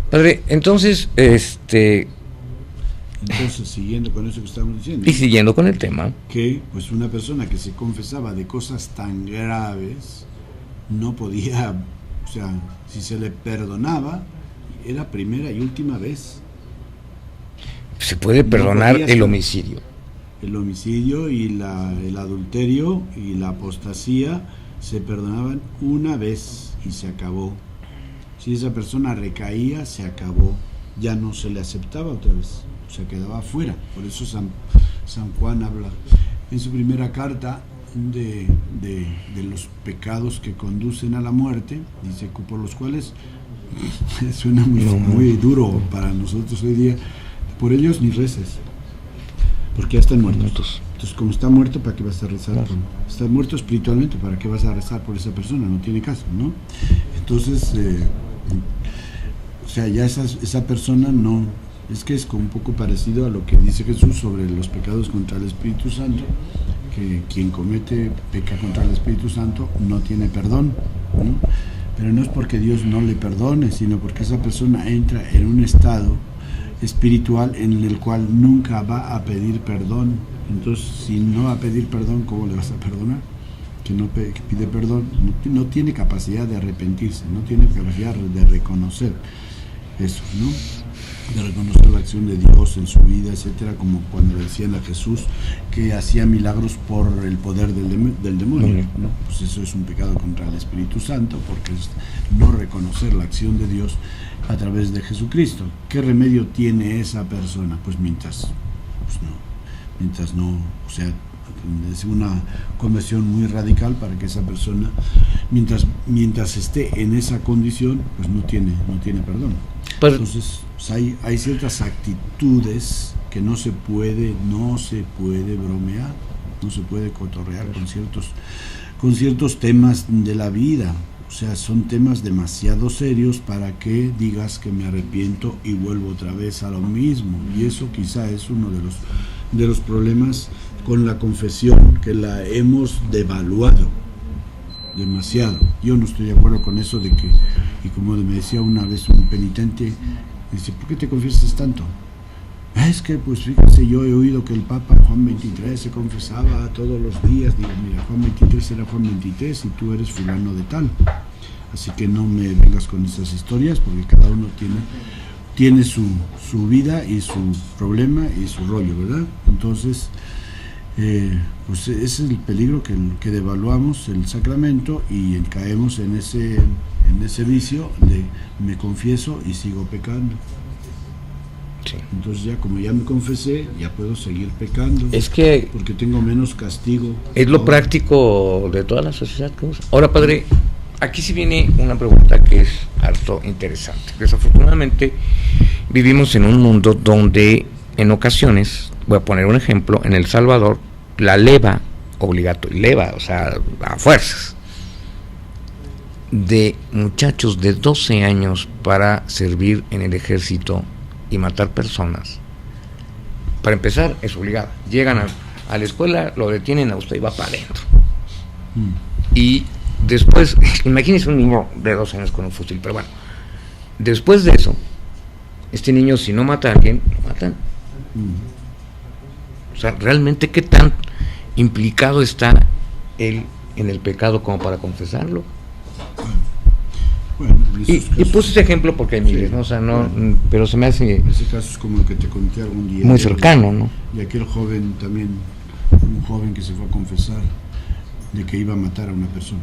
Padre, entonces, Entonces, siguiendo con eso que estábamos diciendo, y siguiendo con el tema, que pues una persona que se confesaba de cosas tan graves no podía, o sea, si se le perdonaba, era primera y última vez. se puede No perdonar podía el ser. homicidio. El homicidio y el adulterio y la apostasía se perdonaban una vez y se acabó. Si esa persona recaía, se acabó, ya no se le aceptaba otra vez, se quedaba fuera. Por eso San Juan habla en su primera carta de los pecados que conducen a la muerte, dice que por los cuales suena muy duro para nosotros hoy día, por ellos ni reces, porque ya están muertos. Entonces, como está muerto, ¿para qué vas a rezar? Claro. Está muerto espiritualmente, ¿para qué vas a rezar por esa persona? No tiene caso, ¿no? Entonces, o sea, ya esa persona no... Es que es como un poco parecido a lo que dice Jesús sobre los pecados contra el Espíritu Santo, que quien peca contra el Espíritu Santo no tiene perdón, ¿no? Pero no es porque Dios no le perdone, sino porque esa persona entra en un estado espiritual en el cual nunca va a pedir perdón. Entonces, si no va a pedir perdón, ¿cómo le vas a perdonar? Que pide perdón, no tiene capacidad de arrepentirse, no tiene capacidad de reconocer eso, ¿no? De reconocer la acción de Dios en su vida, etcétera, como cuando le decían a Jesús que hacía milagros por el poder del demonio, ¿no? Pues eso es un pecado contra el Espíritu Santo, porque es no reconocer la acción de Dios a través de Jesucristo. ¿Qué remedio tiene esa persona? Pues mientras no, o sea, es una conversión muy radical para que esa persona, mientras esté en esa condición, pues no tiene perdón. Entonces, hay ciertas actitudes que no se puede bromear, no se puede cotorrear con ciertos temas de la vida. O sea, son temas demasiado serios para que digas que me arrepiento y vuelvo otra vez a lo mismo. Y eso quizá es uno de los problemas con la confesión, que la hemos devaluado demasiado. Yo no estoy de acuerdo con eso de que, y como me decía una vez un penitente, dice, ¿por qué te confiesas tanto? Es que, pues fíjense, yo he oído que el Papa Juan XXIII se confesaba todos los días. Digo, mira, Juan XXIII era Juan XXIII y tú eres fulano de tal. Así que no me vengas con esas historias, porque cada uno tiene su vida y su problema y su rollo, ¿verdad? Entonces, pues ese es el peligro, que devaluamos el sacramento y caemos en ese vicio de me confieso y sigo pecando. Sí. Entonces ya como ya me confesé, ya puedo seguir pecando. Es que porque tengo menos castigo. Es lo práctico de toda la sociedad que usa. Ahora, padre, aquí sí viene una pregunta que es harto interesante. Desafortunadamente vivimos en un mundo donde en ocasiones, voy a poner un ejemplo, en El Salvador la leva obligatoria, o sea, a fuerzas, de muchachos de 12 años para servir en el ejército y matar personas. Para empezar, es obligado. Llegan a la escuela, lo detienen a usted y va para adentro. Y después, imagínese un niño de 12 años con un fusil, pero bueno, después de eso, este niño, si no mata a alguien, lo matan. O sea, realmente, ¿qué tan implicado está él en el pecado como para confesarlo? Bueno, y puse ese ejemplo porque hay miles, ¿no? O sea, no, bueno, pero se me hace... Ese caso es como el que te conté algún día. Muy cercano, ¿no? Y aquel joven también, un joven que se fue a confesar de que iba a matar a una persona.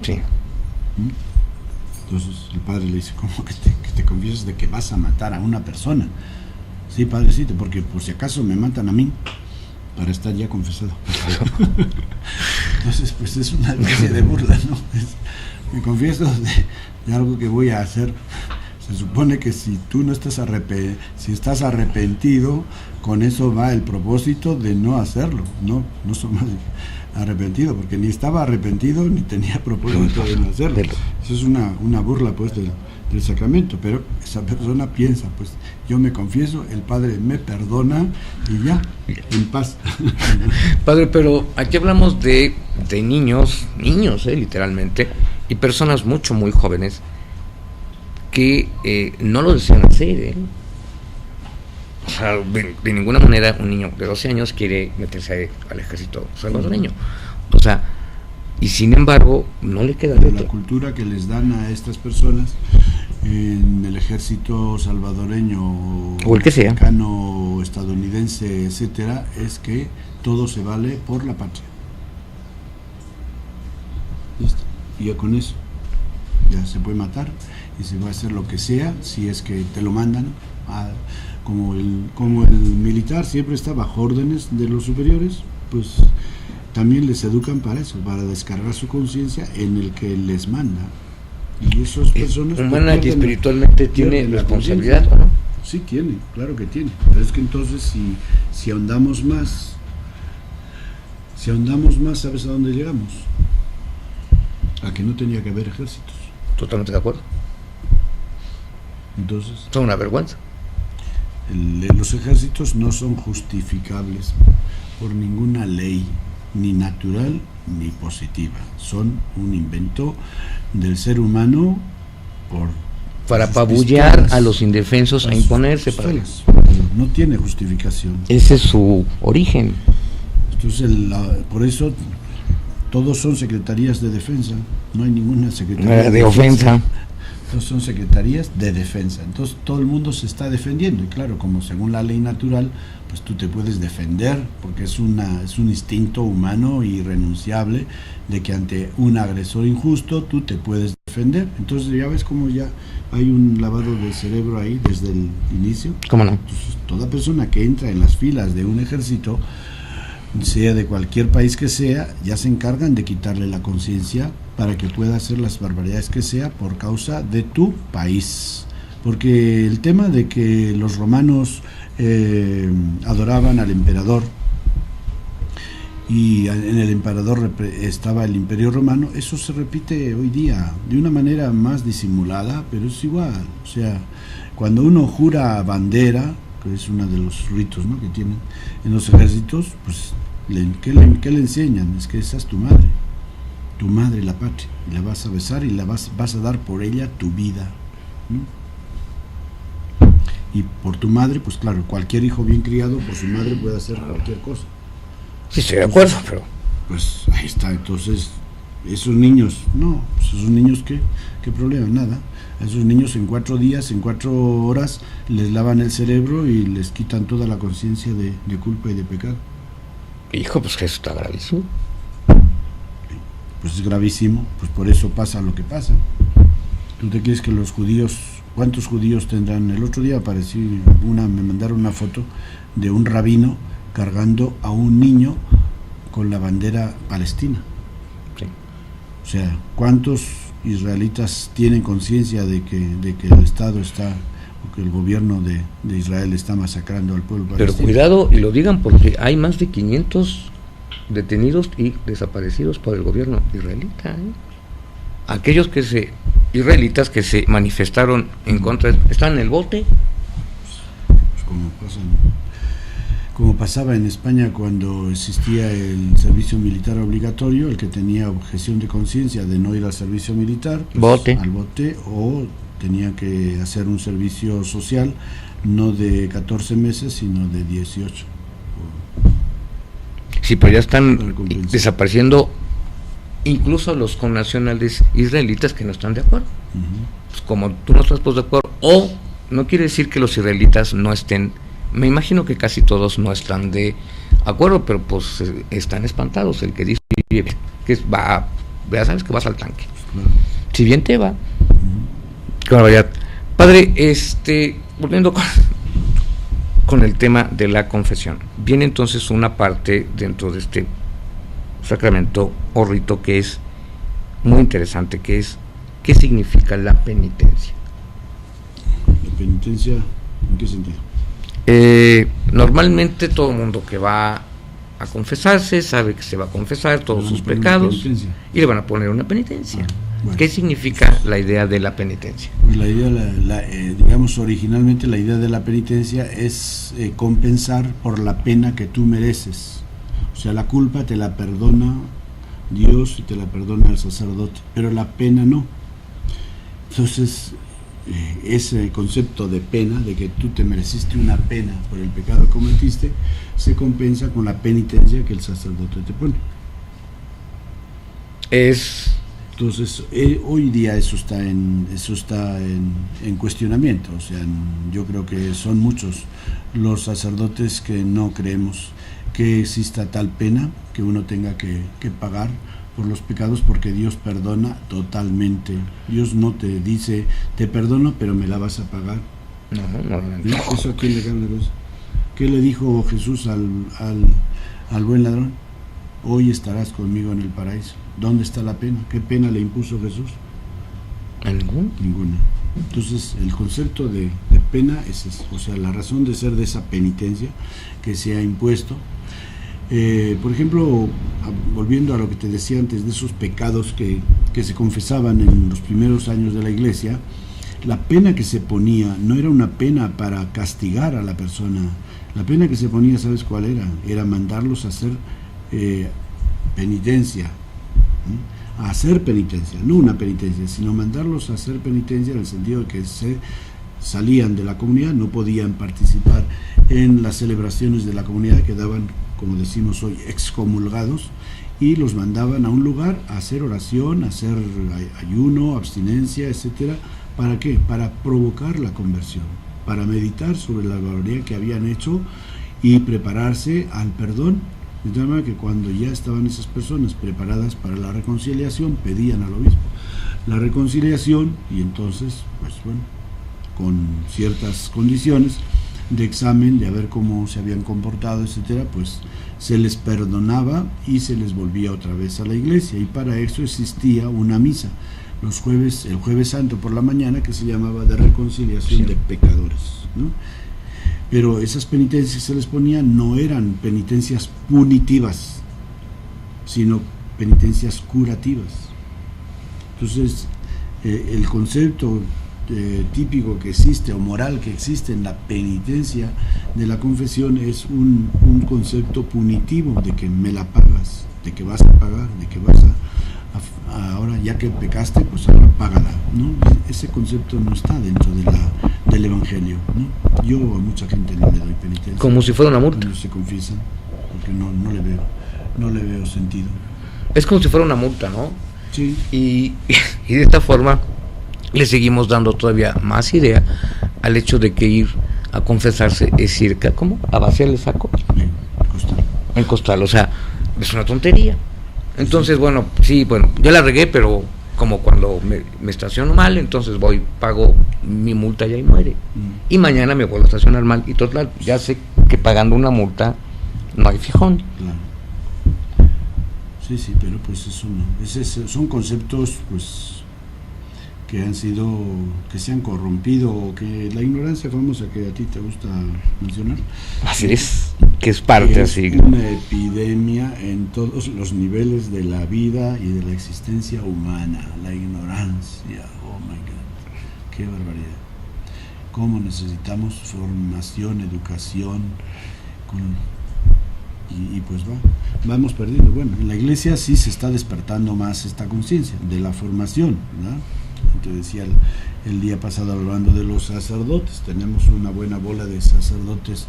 Sí. Entonces el padre le dice, ¿cómo que te confiesas de que vas a matar a una persona? Sí, padrecito, porque por si acaso me matan a mí, para estar ya confesado. Entonces, pues es una especie de burla, ¿no? Me confieso de algo que voy a hacer. Se supone que si tú no estás si estás arrepentido, con eso va el propósito de no hacerlo. No somos arrepentidos, porque ni estaba arrepentido ni tenía propósito de no hacerlo. Eso es una burla, pues, del sacramento. Pero esa persona piensa, pues, yo me confieso, el Padre me perdona y ya, en paz. Padre, pero aquí hablamos de niños, literalmente, y personas muy jóvenes que no lo desean hacer, O sea, de ninguna manera un niño de 12 años quiere meterse al ejército salvadoreño. O sea, y sin embargo, no le queda de la cultura que les dan a estas personas en el ejército salvadoreño o el que sea, mexicano, estadounidense, etcétera, es que todo se vale por la patria. Y ya con eso ya se puede matar y se va a hacer lo que sea si es que te lo mandan como el militar siempre está bajo órdenes de los superiores, pues también les educan para eso, para descargar su conciencia en el que les manda. Y esas personas humana y espiritualmente tiene responsabilidad, ¿o no? Sí tiene, claro que tiene, pero es que entonces si ahondamos más, ¿sabes a dónde llegamos? A que no tenía que haber ejércitos. Totalmente de acuerdo. Entonces, son una vergüenza. Los ejércitos no son justificables por ninguna ley, ni natural ni positiva. Son un invento del ser humano para apabullar a los indefensos, a imponerse para ellos. No tiene justificación. Ese es su origen. Entonces, por eso todos son secretarías de defensa. No hay ninguna secretaría de ofensa. Todos son secretarías de defensa. Entonces todo el mundo se está defendiendo. Y claro, como según la ley natural, pues tú te puedes defender, porque es un instinto humano irrenunciable de que ante un agresor injusto tú te puedes defender. Entonces ya ves como ya hay un lavado de cerebro ahí desde el inicio. ¿Cómo no? Entonces, toda persona que entra en las filas de un ejército, sea de cualquier país que sea, ya se encargan de quitarle la conciencia para que pueda hacer las barbaridades que sea por causa de tu país. Porque el tema de que los romanos adoraban al emperador y en el emperador estaba el imperio romano, eso se repite hoy día de una manera más disimulada, pero es igual. O sea, cuando uno jura bandera, que es uno de los ritos, ¿no?, que tienen en los ejércitos, pues ¿qué le enseñan? Es que esa es tu madre, la patria, y la vas a besar y la vas a dar por ella tu vida, ¿no? Y por tu madre, pues claro, cualquier hijo bien criado por su madre puede hacer cualquier cosa. Sí, estoy de acuerdo, pero pues ahí está. Entonces esos niños, ¿qué problema? Nada. A esos niños en 4 días, en 4 horas les lavan el cerebro y les quitan toda la conciencia de culpa y de pecado. Hijo, pues que eso está gravísimo. Pues es gravísimo, pues por eso pasa lo que pasa. ¿Tú te crees que los judíos, cuántos judíos tendrán? El otro día me mandaron una foto de un rabino cargando a un niño con la bandera palestina. Sí. O sea, ¿cuántos israelitas tienen conciencia de que el Estado está, o que el gobierno de Israel está masacrando al pueblo palestino? Pero cuidado, y lo digan porque hay más de 500 detenidos y desaparecidos por el gobierno israelita, ¿eh? Aquellos israelitas que se manifestaron en contra, están en el bote. Pues como pasaba en España cuando existía el servicio militar obligatorio, el que tenía objeción de conciencia de no ir al servicio militar, pues, al bote, o tenía que hacer un servicio social no de 14 meses sino de 18. Sí, pero ya están desapareciendo incluso los connacionales israelitas que no están de acuerdo. Pues como tú no estás de acuerdo, o no quiere decir que los israelitas no estén, me imagino que casi todos no están de acuerdo, pero pues están espantados. El que dice que ya sabes que vas al tanque, si bien te va. Qué barbaridad. Padre, volviendo con el tema de la confesión, viene entonces una parte dentro de este sacramento o rito que es muy interesante, que es ¿qué significa la penitencia? ¿La penitencia en qué sentido? Normalmente todo el mundo que va a confesarse sabe que se va a confesar todos sus pecados y le van a poner una penitencia. Bueno. ¿Qué significa la idea de la penitencia? Pues la idea, digamos, originalmente la idea de la penitencia es compensar por la pena que tú mereces. O sea, la culpa te la perdona Dios y te la perdona el sacerdote, pero la pena no. Entonces, ese concepto de pena, de que tú te mereciste una pena por el pecado que cometiste, se compensa con la penitencia que el sacerdote te pone. Entonces, hoy día eso está en cuestionamiento. O sea, yo creo que son muchos los sacerdotes que no creemos que exista tal pena que uno tenga que pagar por los pecados, porque Dios perdona totalmente. Dios no te dice, te perdono, pero me la vas a pagar. No. ¿Eso a quién le cambia la cosa? ¿Qué le dijo Jesús al buen ladrón? Hoy estarás conmigo en el paraíso. ¿Dónde está la pena? ¿Qué pena le impuso Jesús? Ninguna. Entonces, el concepto de pena es eso. O sea, la razón de ser de esa penitencia que se ha impuesto. Por ejemplo, volviendo a lo que te decía antes, de esos pecados que se confesaban en los primeros años de la Iglesia, la pena que se ponía no era una pena para castigar a la persona. La pena que se ponía, ¿sabes cuál era? Era mandarlos a hacer penitencia. A hacer penitencia, no una penitencia, sino mandarlos a hacer penitencia en el sentido de que se salían de la comunidad, no podían participar en las celebraciones de la comunidad, quedaban, como decimos hoy, excomulgados, y los mandaban a un lugar a hacer oración, a hacer ayuno, abstinencia, etcétera. ¿Para qué? Para provocar la conversión, para meditar sobre la barbaridad que habían hecho y prepararse al perdón. De tal manera que cuando ya estaban esas personas preparadas para la reconciliación, pedían al obispo la reconciliación, y entonces, pues bueno, con ciertas condiciones de examen, de ver cómo se habían comportado, etcétera, pues se les perdonaba y se les volvía otra vez a la iglesia, y para eso existía una misa el jueves santo por la mañana, que se llamaba de reconciliación de pecadores, ¿no? Pero esas penitencias que se les ponían no eran penitencias punitivas, sino penitencias curativas. Entonces, el concepto típico que existe, o moral que existe en la penitencia de la confesión, es un concepto punitivo, de que me la pagas, de que vas a pagar, de que vas ahora ya que pecaste, pues ahora págala, ¿no? Ese concepto no está dentro del Evangelio, ¿no? Yo a mucha gente no le doy penitencia. Como si fuera una multa. Cuando se confiesan, porque no le veo sentido. Es como si fuera una multa, ¿no? Sí. Y de esta forma le seguimos dando todavía más idea al hecho de que ir a confesarse es ir, ¿cómo? A vaciar el saco. El costal, o sea, es una tontería. Entonces, bueno, yo la regué, pero como cuando me estaciono mal, entonces voy, pago mi multa ya y muere. Y mañana me vuelvo a estacionar mal, y total, ya sé que pagando una multa no hay fijón. Claro. Sí, pero pues eso no. Son conceptos, pues, que se han corrompido, o que la ignorancia famosa que a ti te gusta mencionar. Así es, que es parte así. Es una epidemia en todos los niveles de la vida y de la existencia humana, la ignorancia. Oh my God, qué barbaridad. Cómo necesitamos formación, educación, y pues vamos perdiendo. Bueno, en la iglesia sí se está despertando más esta conciencia de la formación, ¿verdad? Te decía el día pasado, hablando de los sacerdotes, tenemos una buena bola de sacerdotes,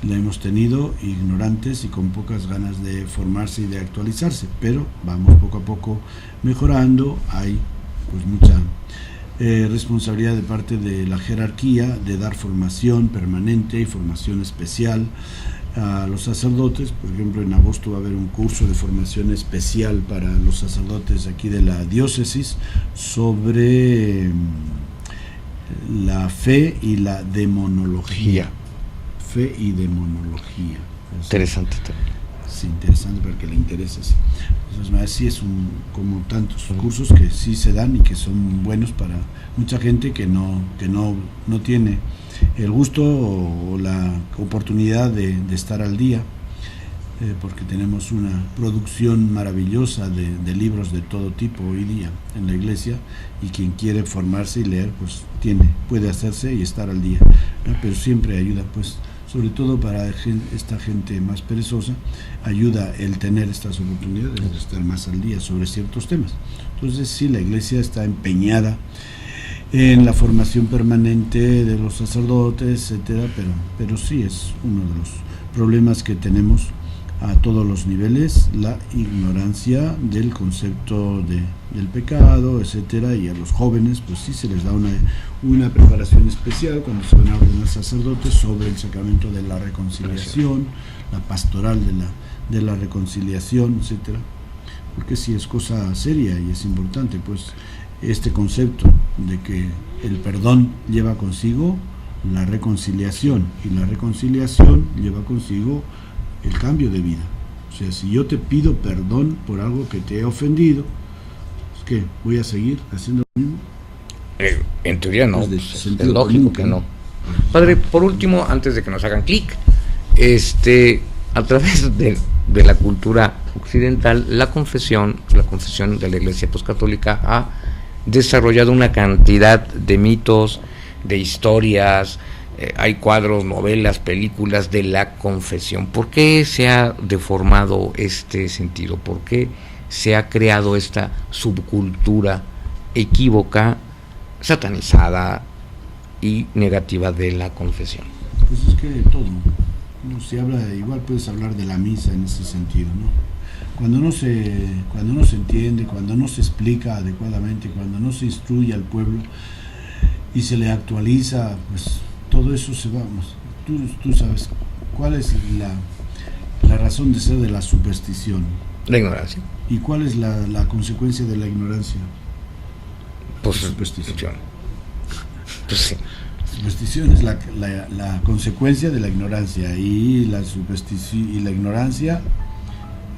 la hemos tenido ignorantes y con pocas ganas de formarse y de actualizarse, pero vamos poco a poco mejorando. Hay pues mucha responsabilidad de parte de la jerarquía de dar formación permanente y formación especial a los sacerdotes. Por ejemplo, en agosto va a haber un curso de formación especial para los sacerdotes aquí de la diócesis sobre la fe y la demonología. Fe y demonología. Interesante. Sí, interesante para que le interese. Sí. Entonces, así es como tantos cursos que sí se dan y que son buenos para mucha gente que no tiene el gusto o la oportunidad de estar al día, porque tenemos una producción maravillosa de libros de todo tipo hoy día en la iglesia, y quien quiere formarse y leer, pues puede hacerse y estar al día, ¿no? Pero siempre ayuda, pues, sobre todo para esta gente más perezosa, ayuda el tener estas oportunidades de estar más al día sobre ciertos temas. Entonces sí, la iglesia está empeñada en la formación permanente de los sacerdotes, etcétera, pero sí es uno de los problemas que tenemos a todos los niveles, la ignorancia del concepto del pecado, etcétera, y a los jóvenes pues sí se les da una preparación especial cuando se van a ordenar sacerdotes sobre el sacramento de la reconciliación, la pastoral de la reconciliación, etcétera, porque sí es cosa seria y es importante pues este concepto de que el perdón lleva consigo la reconciliación y la reconciliación lleva consigo el cambio de vida. O sea, si yo te pido perdón por algo que te he ofendido, ¿qué? ¿Voy a seguir haciendo lo mismo? En teoría no, pues es lógico que no. Padre, por último, antes de que nos hagan clic, a través de la cultura occidental, la confesión de la Iglesia Apostólica ha desarrollado una cantidad de mitos, de historias, hay cuadros, novelas, películas de la confesión. ¿Por qué se ha deformado este sentido? ¿Por qué se ha creado esta subcultura equívoca, satanizada y negativa de la confesión? Pues es que todo, ¿no? Se habla, igual puedes hablar de la misa en ese sentido, ¿no? Cuando no se entiende, cuando no se explica adecuadamente, cuando no se instruye al pueblo y se le actualiza, pues todo eso se va. Tú sabes cuál es la razón de ser de la superstición. La ignorancia. ¿Y cuál es la consecuencia de la ignorancia? Pues superstición. Pues sí. Superstición es la consecuencia de la ignorancia, y la superstición y la ignorancia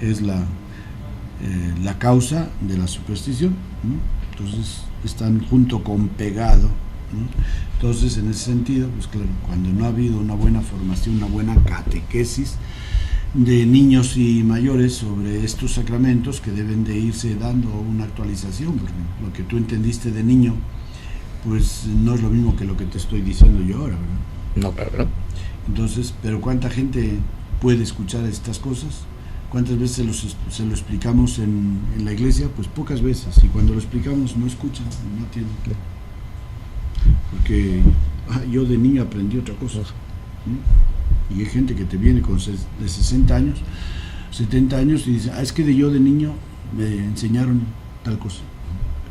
es la causa de la superstición, ¿no? Entonces están junto con pegado, ¿no? Entonces en ese sentido, pues claro, cuando no ha habido una buena formación, una buena catequesis de niños y mayores sobre estos sacramentos, que deben de irse dando una actualización, porque lo que tú entendiste de niño pues no es lo mismo que lo que te estoy diciendo yo ahora, ¿verdad? No, claro. Entonces, pero ¿cuánta gente puede escuchar estas cosas? ¿Cuántas veces se lo explicamos en la iglesia? Pues pocas veces, y cuando lo explicamos no escuchan, no entienden. Porque yo de niño aprendí otra cosa, ¿no? Y hay gente que te viene de 60 años, 70 años y dice, es que yo de niño me enseñaron tal cosa.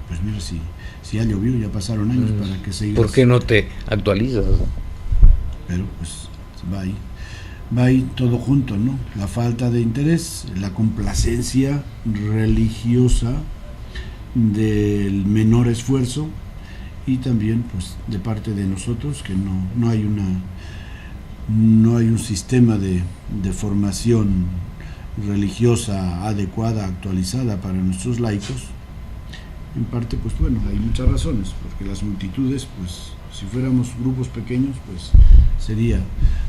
Pues mira, si ya llovió, ya pasaron años para que sigas. ¿Por qué no te actualizas? Pero pues va ahí todo junto, ¿no? La falta de interés, la complacencia religiosa del menor esfuerzo, y también pues de parte de nosotros que no hay un sistema de formación religiosa adecuada, actualizada para nuestros laicos. En parte, pues bueno, hay muchas razones, porque las multitudes, pues si fuéramos grupos pequeños, pues sería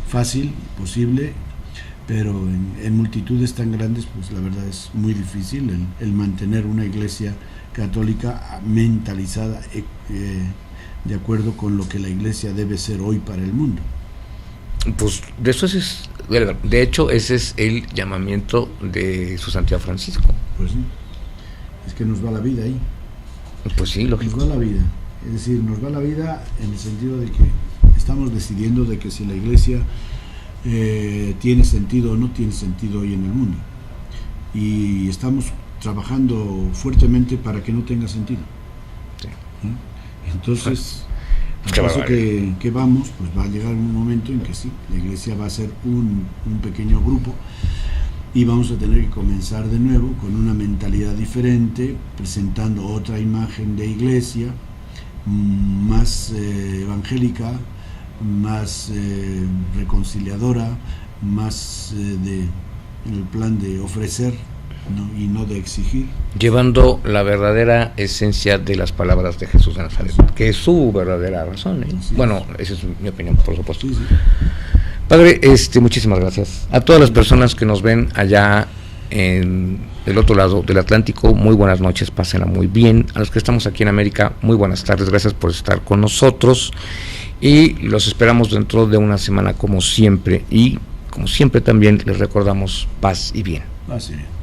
fácil, posible, pero en multitudes tan grandes, pues la verdad es muy difícil el mantener una iglesia católica mentalizada de acuerdo con lo que la iglesia debe ser hoy para el mundo. Pues de hecho ese es el llamamiento de su Santidad Francisco. Pues sí, es que nos va la vida ahí. Pues sí, lógico. Nos va la vida, es decir, nos va la vida en el sentido de que estamos decidiendo de que si la iglesia tiene sentido o no tiene sentido hoy en el mundo, y estamos trabajando fuertemente para que no tenga sentido. Sí. Entonces, al paso que vamos, pues va a llegar un momento en que sí, la iglesia va a ser un pequeño grupo, y vamos a tener que comenzar de nuevo con una mentalidad diferente, presentando otra imagen de iglesia, más evangélica, más reconciliadora, más en el plan de ofrecer, ¿no? Y no de exigir. Llevando la verdadera esencia de las palabras de Jesús de Nazaret, que es su verdadera razón, ¿eh? Sí, bueno, esa es mi opinión, por supuesto. Sí. Padre, muchísimas gracias. A todas las personas que nos ven allá en el otro lado del Atlántico, muy buenas noches, pásenla muy bien. A los que estamos aquí en América, muy buenas tardes, gracias por estar con nosotros, y los esperamos dentro de una semana como siempre, y como siempre también les recordamos paz y bien. Paz y bien.